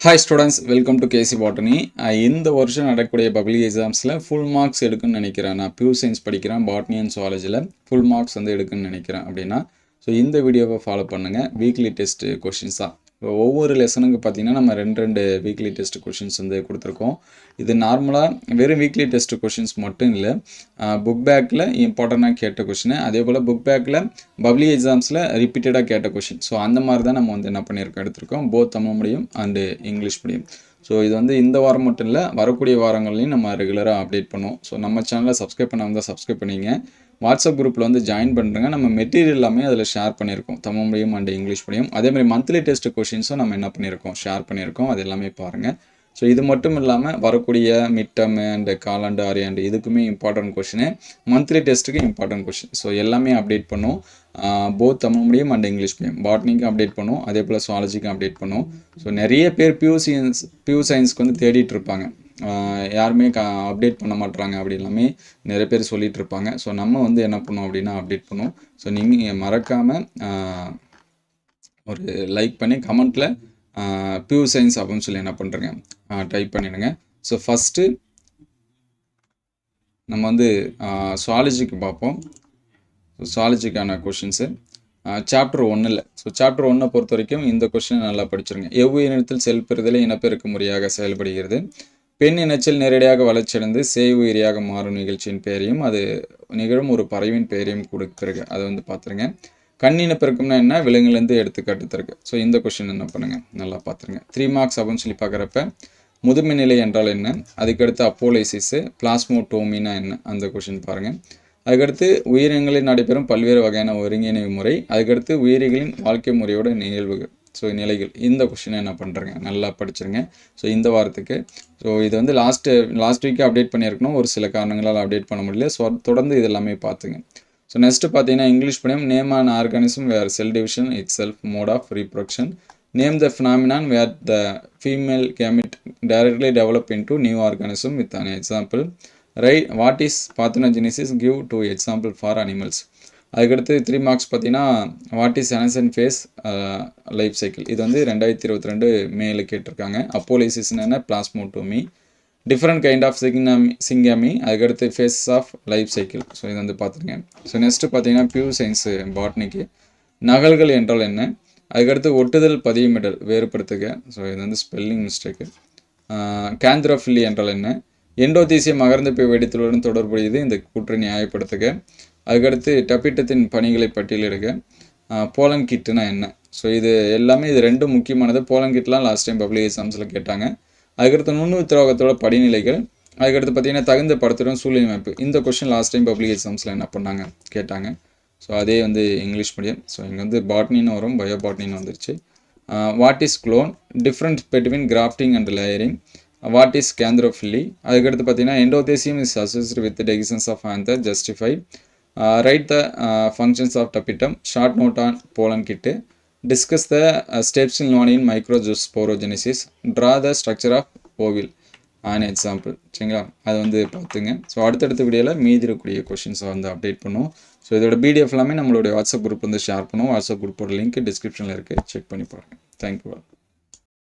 Hi students, welcome to KC Botany. இந்த வருஷம் நடக்கக்கூடிய பப்ளிக் எக்ஸாம்ஸில் ஃபுல் மார்க்ஸ் எடுக்குன்னு நினைக்கிறேன். நான் பியூர் சயின்ஸ் படிக்கிறேன், பாட்னி அண்ட் சுவாலஜியில் ஃபுல் மார்க்ஸ் வந்து எடுக்குன்னு நினைக்கிறேன் அப்படின்னா ஸோ இந்த வீடியோவை ஃபாலோ பண்ணுங்கள். வீக்லி டெஸ்ட் கொஷின்ஸ் தான். ஒவ்வொரு லெசனுக்கு பார்த்தீங்கன்னா நம்ம ரெண்டு வீக்லி டெஸ்ட் கொஷின்ஸ் வந்து கொடுத்துருக்கோம். இது நார்மலாக வெறும் வீக்லி டெஸ்ட் கொஷின்ஸ் மட்டும் இல்லை, புக் பேக்கில் இம்பார்ட்டண்ட்டாக கேட்ட கொஷின், அதே போல் புக் பேக்கில் பப்ளிக் எக்ஸாம்ஸில் ரிப்பீட்டடாக கேட்ட கொஷின். ஸோ அந்த மாதிரி தான் நம்ம வந்து என்ன பண்ணியிருக்கோம், எடுத்திருக்கோம். Both Tamil medium and English medium. So இது வந்து இந்த வாரம் மட்டும் இல்லை, வரக்கூடிய வாரங்கள்லையும் நம்ம ரெகுலராக அப்டேட் பண்ணுவோம். ஸோ நம்ம சேனலை சப்ஸ்கிரைப் பண்ணாமல் சப்ஸ்கிரைப் பண்ணிங்க. வாட்ஸ்அப் குரூப்பில் வந்து ஜாயின் பண்ணுறேங்க. நம்ம மெட்டீரியல் எல்லாமே அதில் ஷேர் பண்ணியிருக்கோம், Tamil medium and English medium. அதேமாதிரி மந்த்லி டெஸ்ட் கொஷின்ஸும் நம்ம என்ன பண்ணியிருக்கோம், ஷேர் பண்ணியிருக்கோம். அது எல்லாமே பாருங்கள். ஸோ இது மட்டும் இல்லாமல் வரக்கூடிய மிட் டர்ம் அண்ட் காலாண்டு ஆரியாண்டு இதுக்குமே இம்பார்ட்டன்ட் கொஷின், மந்த்லி டெஸ்ட்டுக்கு இம்பார்ட்டன்ட் கொஷின். ஸோ எல்லாமே அப்டேட் பண்ணுவோம். Both Tamil medium and English medium. பாட்னிக்கும் அப்டேட் பண்ணுவோம், அதே போல் சுவாலஜிக்கும் அப்டேட் பண்ணுவோம். ஸோ நிறைய பேர் பியூர் சயின்ஸ்க்கு வந்து தேடிட்டு இருப்பாங்க, யாருமே அப்டேட் பண்ண மாட்டுறாங்க அப்படி எல்லாமே நிறைய பேர் சொல்லிகிட்டு இருப்பாங்க. ஸோ நம்ம வந்து என்ன பண்ணோம் அப்படின்னா அப்டேட் பண்ணுவோம். ஸோ நீங்கள் மறக்காமல் ஒரு லைக் பண்ணி கமெண்ட்டில் பியூர் சயின்ஸ் அப்படின்னு சொல்லி என்ன பண்ணுறேங்க டைப் பண்ணிடுங்க. ஸோ ஃபஸ்ட்டு நம்ம வந்து சுவாலஜிக்கு பார்ப்போம். ஸோ சுவாலஜிக்கான கொஷின்ஸு சாப்டர் 1. ஸோ சாப்டர் 1 பொறுத்த வரைக்கும் இந்த கொஷின் நல்லா படிச்சிருங்க. எவ்வுயிரினத்தில் செல் பெறுதலை இனப்பெருக்க முறையாக செயல்படுகிறது. பெண் இனச்சல் நேரடியாக வளர்ச்சியடைந்து சேய் உயிரியாக மாறும் நிகழ்ச்சியின் பெயரையும் அது நிகழும் ஒரு பறவையின் பெயரையும் கொடுத்துருக்கு. அதை வந்து பார்த்துருங்க. கண்ணின பெருக்கம்னா என்ன, விலங்குலேருந்து எடுத்துக்காட்டு தருக்கு. ஸோ இந்த கொஷின் என்ன பண்ணுங்கள், நல்லா பார்த்துருங்க. 3 மார்க்ஸ் அப்படின்னு சொல்லி பார்க்குறப்ப முதுமை நிலை என்றால் என்ன, அதுக்கடுத்து அப்போலைசிஸு, பிளாஸ்மோட்டோமினா என்ன, அந்த கொஷின் பாருங்கள். அதுக்கடுத்து உயிரினங்களில் நடைபெறும் பல்வேறு வகையான ஒருங்கிணைவு முறை, அதுக்கடுத்து உயிரிகளின் வாழ்க்கை முறையோட நிகழ்வுகள், ஸோ நிலைகள். இந்த கொஷினை என்ன பண்ணுறேங்க, நல்லா படிச்சிருங்க. ஸோ இந்த வாரத்துக்கு ஸோ இது வந்து லாஸ்ட் வீக்கு அப்டேட் பண்ணியிருக்கணும், ஒரு சில காரணங்களால் அப்டேட் பண்ண முடியல. ஸோ தொடர்ந்து இது எல்லாமே பார்த்துங்க. ஸோ நெக்ஸ்ட்டு பார்த்தீங்கன்னா English medium. Name an organism where cell division itself mode of reproduction. Name the phenomenon where the female gamete directly develop into new organism with an example. Write what is parthenogenesis, give 2 example for animals. அதுக்கடுத்து 3 marks பார்த்தீங்கன்னா what is அனசன் phase life cycle. இது வந்து 2022 மேல கேட்டிருக்காங்க. அப்போலைசிஸ்னு என்ன, plasmotomy, different kind of syngamy, அதுக்கடுத்து phases of life cycle. So இது வந்து பார்த்துருங்க. ஸோ நெக்ஸ்ட்டு பார்த்தீங்கன்னா பியூர் சயின்ஸு பாட்னிக்கு நகல்கள் என்றால் என்ன, அதுக்கடுத்து ஒட்டுதல் பதியமிடல் வேறுபடுத்துக. ஸோ இது வந்து ஸ்பெல்லிங் மிஸ்டேக்கு. கேந்திரோஃபில்லி என்றால் என்ன, எண்டோதீசிய மகரந்தப்பை வெடித்தலுடன் தொடர்புடையது, இந்த கூற்றை நியாயப்படுத்துக. அதுக்கடுத்து டப்பிட்டத்தின் பணிகளை பட்டியலிடுக. போலன் கிட்டுனா என்ன. ஸோ இது எல்லாமே இது ரெண்டும் முக்கியமானது. போலன் கிட்லாம் லாஸ்ட் டைம் பப்ளிக் எக்ஸாம்ஸில் கேட்டாங்க. அதுக்கடுத்து நுண்ணு திரோகத்தோட படிநிலைகள், அதுக்கடுத்து பார்த்தீங்கன்னா தகுந்த படத்துடன் சூழ்நிலை அமைப்பு. இந்த கொஸ்டின் லாஸ்ட் டைம் பப்ளிக் எக்ஸாம்ஸில் என்ன பண்ணாங்க, கேட்டாங்க. ஸோ அதே வந்து இங்கிலீஷ் மீடியம். ஸோ இங்கே வந்து பாட்னின்னு வரும், பயோ பாட்னின்னு வந்துருச்சு. What is clone, different between grafting and layering. What is கேந்திரோஃபில்லி. அதுக்கடுத்து பார்த்தீங்கன்னா endothecium is associated with dehiscence of anther justify. Write the functions of tapetum. Short note on pollen kit. Discuss the steps in learning in microsporogenesis. Draw the structure of ovule an example. சரிங்களா, அது வந்து பார்த்துங்க. So அடுத்தடுத்த வீடியோவில் மீதி இருக்கக்கூடிய கொஷின்ஸை வந்து update பண்ணுவோம். ஸோ இதோட பிடிஎஃப் எல்லாமே நம்மளுடைய வாட்ஸ்அப் குரூப் வந்து ஷேர் பண்ணுவோம். வாட்ஸ்அப் குரூப்போட லிங்க் டிஸ்கிரிப்ஷனில் இருக்குது, செக் பண்ணி பாருங்கள். தேங்க்யூ.